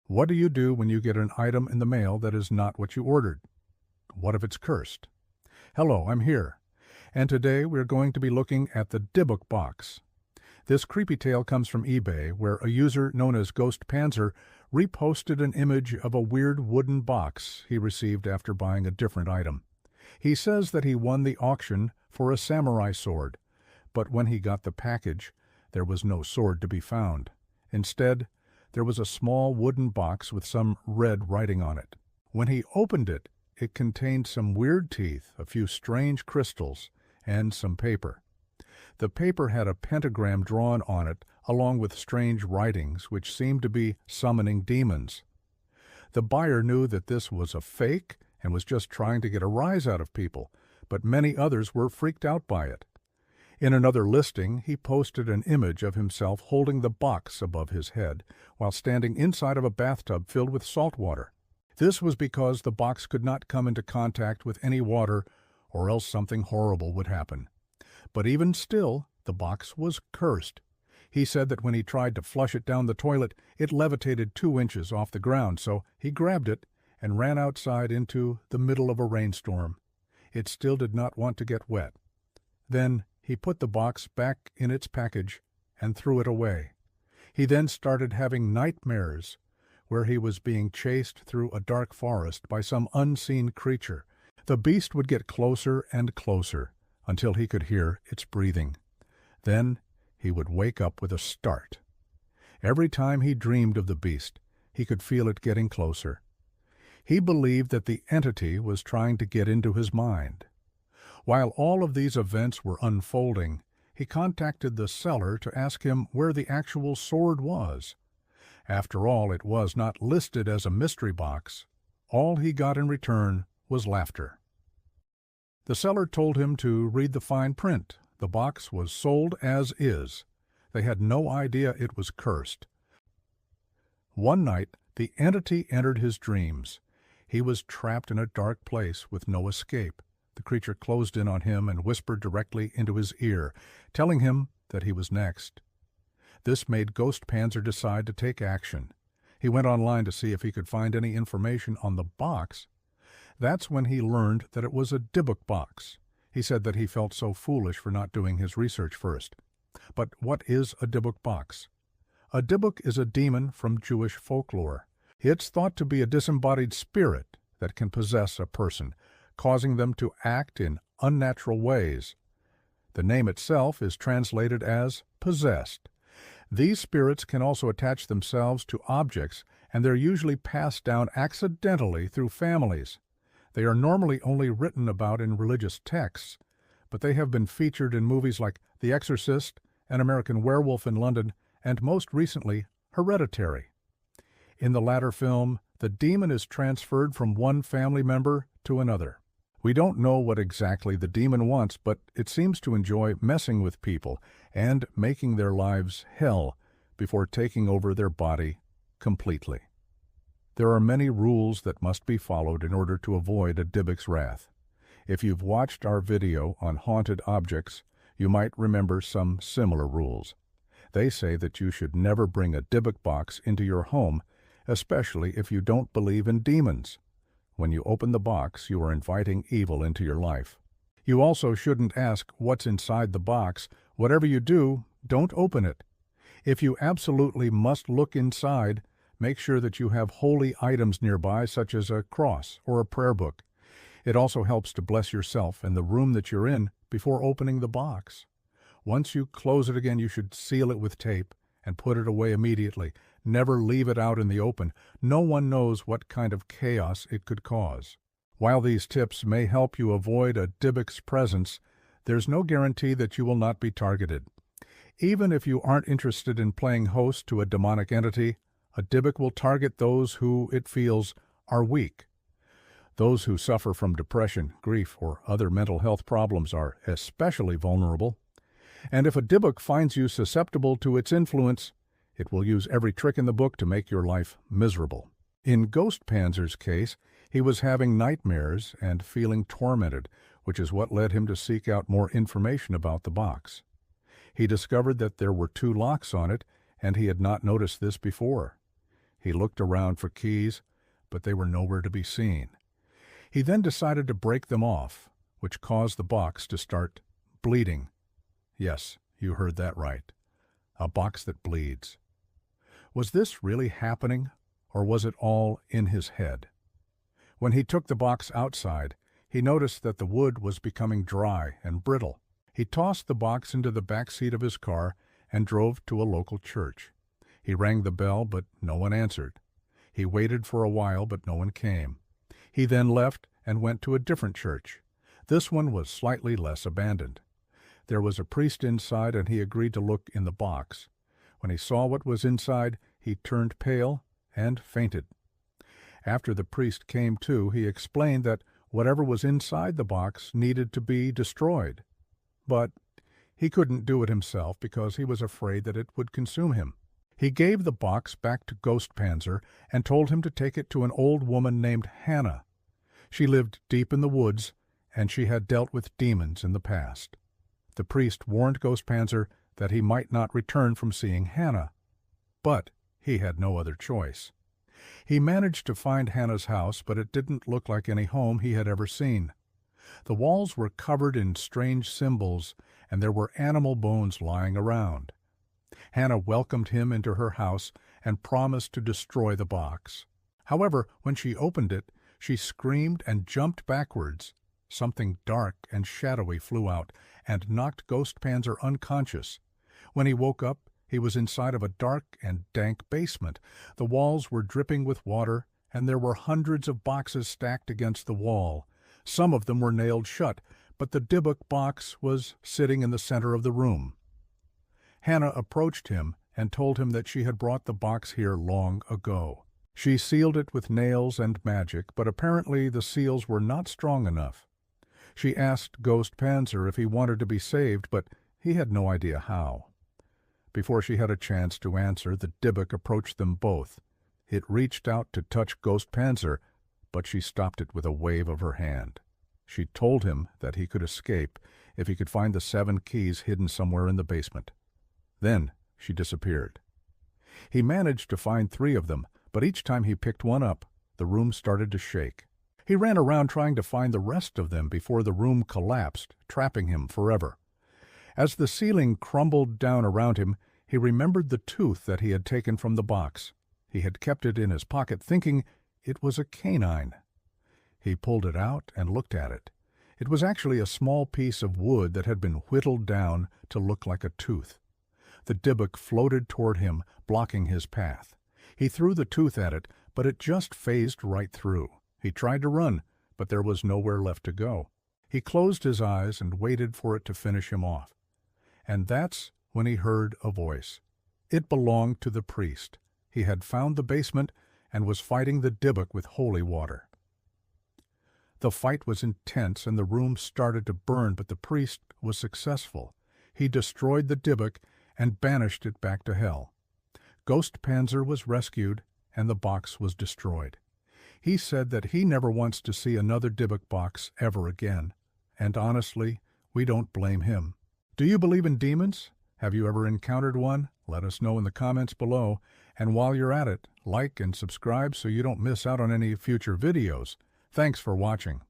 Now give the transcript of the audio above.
What do you do when you get an item in the mail that is not what you ordered? What if it's cursed? Hello, I'm here, and today we're going to be looking at the Dybbuk Box. This creepy tale comes from eBay, where a user known as Ghost Panzer reposted an image of a weird wooden box he received after buying a different item. He says that he won the auction for a samurai sword, but when he got the package, there was no sword to be found. Instead, there was a small wooden box with some red writing on it. When he opened it, it contained some weird teeth, a few strange crystals, and some paper. The paper had a pentagram drawn on it, along with strange writings which seemed to be summoning demons. The buyer knew that this was a fake and was just trying to get a rise out of people, but many others were freaked out by it. In another listing, he posted an image of himself holding the box above his head while standing inside of a bathtub filled with salt water. This was because the box could not come into contact with any water, or else something horrible would happen. But even still, the box was cursed. He said that when he tried to flush it down the toilet, it levitated 2 inches off the ground, so he grabbed it and ran outside into the middle of a rainstorm. It still did not want to get wet. Then he put the box back in its package and threw it away. He then started having nightmares where he was being chased through a dark forest by some unseen creature. The beast would get closer and closer until he could hear its breathing. Then he would wake up with a start. Every time he dreamed of the beast, he could feel it getting closer. He believed that the entity was trying to get into his mind. While all of these events were unfolding, he contacted the seller to ask him where the actual sword was. After all, it was not listed as a mystery box. All he got in return was laughter. The seller told him to read the fine print. The box was sold as is. They had no idea it was cursed. One night, the entity entered his dreams. He was trapped in a dark place with no escape. The creature closed in on him and whispered directly into his ear, telling him that he was next. This made Ghost Panzer decide to take action. He went online to see if he could find any information on the box. That's when he learned that it was a Dybbuk Box. He said that he felt so foolish for not doing his research first. But what is a Dybbuk Box? A Dybbuk is a demon from Jewish folklore. It's thought to be a disembodied spirit that can possess a person, causing them to act in unnatural ways. The name itself is translated as possessed. These spirits can also attach themselves to objects, and they're usually passed down accidentally through families. They are normally only written about in religious texts, but they have been featured in movies like The Exorcist, An American Werewolf in London, and most recently, Hereditary. In the latter film, the demon is transferred from one family member to another. We don't know what exactly the demon wants, but it seems to enjoy messing with people and making their lives hell before taking over their body completely. There are many rules that must be followed in order to avoid a Dybbuk's wrath. If you've watched our video on haunted objects, you might remember some similar rules. They say that you should never bring a Dybbuk box into your home, especially if you don't believe in demons. When you open the box, you are inviting evil into your life. You also shouldn't ask what's inside the box. Whatever you do, don't open it. If you absolutely must look inside, make sure that you have holy items nearby, such as a cross or a prayer book. It also helps to bless yourself and the room that you're in before opening the box. Once you close it again, you should seal it with tape and put it away immediately. Never leave it out in the open. No one knows what kind of chaos it could cause. While these tips may help you avoid a Dybbuk's presence, there's no guarantee that you will not be targeted. Even if you aren't interested in playing host to a demonic entity, a Dybbuk will target those who it feels are weak. Those who suffer from depression, grief, or other mental health problems are especially vulnerable. And if a Dybbuk finds you susceptible to its influence, it will use every trick in the book to make your life miserable. In Ghost Panzer's case, he was having nightmares and feeling tormented, which is what led him to seek out more information about the box. He discovered that there were 2 locks on it, and he had not noticed this before. He looked around for keys, but they were nowhere to be seen. He then decided to break them off, which caused the box to start bleeding. Yes, you heard that right. A box that bleeds. Was this really happening, or was it all in his head? When he took the box outside, he noticed that the wood was becoming dry and brittle. He tossed the box into the back seat of his car and drove to a local church. He rang the bell, but no one answered. He waited for a while, but no one came. He then left and went to a different church. This one was slightly less abandoned. There was a priest inside, and he agreed to look in the box. When he saw what was inside, he turned pale and fainted. After the priest came to, he explained that whatever was inside the box needed to be destroyed. But he couldn't do it himself because he was afraid that it would consume him. He gave the box back to Ghost Panzer and told him to take it to an old woman named Hannah. She lived deep in the woods, and she had dealt with demons in the past. The priest warned Ghost Panzer that he might not return from seeing Hannah. But he had no other choice. He managed to find Hannah's house, but it didn't look like any home he had ever seen. The walls were covered in strange symbols, and there were animal bones lying around. Hannah welcomed him into her house and promised to destroy the box. However, when she opened it, she screamed and jumped backwards. Something dark and shadowy flew out and knocked Ghost Panzer unconscious. When he woke up, he was inside of a dark and dank basement. The walls were dripping with water, and there were hundreds of boxes stacked against the wall. Some of them were nailed shut, but the Dybbuk box was sitting in the center of the room. Hannah approached him and told him that she had brought the box here long ago. She sealed it with nails and magic, but apparently the seals were not strong enough. She asked Ghost Panzer if he wanted to be saved, but he had no idea how. Before she had a chance to answer, the Dybbuk approached them both. It reached out to touch Ghost Panzer, but she stopped it with a wave of her hand. She told him that he could escape if he could find the 7 keys hidden somewhere in the basement. Then she disappeared. He managed to find 3 of them, but each time he picked one up, the room started to shake. He ran around trying to find the rest of them before the room collapsed, trapping him forever. As the ceiling crumbled down around him, he remembered the tooth that he had taken from the box. He had kept it in his pocket, thinking it was a canine. He pulled it out and looked at it. It was actually a small piece of wood that had been whittled down to look like a tooth. The Dybbuk floated toward him, blocking his path. He threw the tooth at it, but it just phased right through. He tried to run, but there was nowhere left to go. He closed his eyes and waited for it to finish him off. And that's when he heard a voice. It belonged to the priest. He had found the basement and was fighting the Dybbuk with holy water. The fight was intense and the room started to burn, but the priest was successful. He destroyed the Dybbuk and banished it back to hell. Ghost Panzer was rescued and the box was destroyed. He said that he never wants to see another Dybbuk box ever again, and honestly, we don't blame him. Do you believe in demons? Have you ever encountered one? Let us know in the comments below, and while you're at it, like and subscribe so you don't miss out on any future videos. Thanks for watching.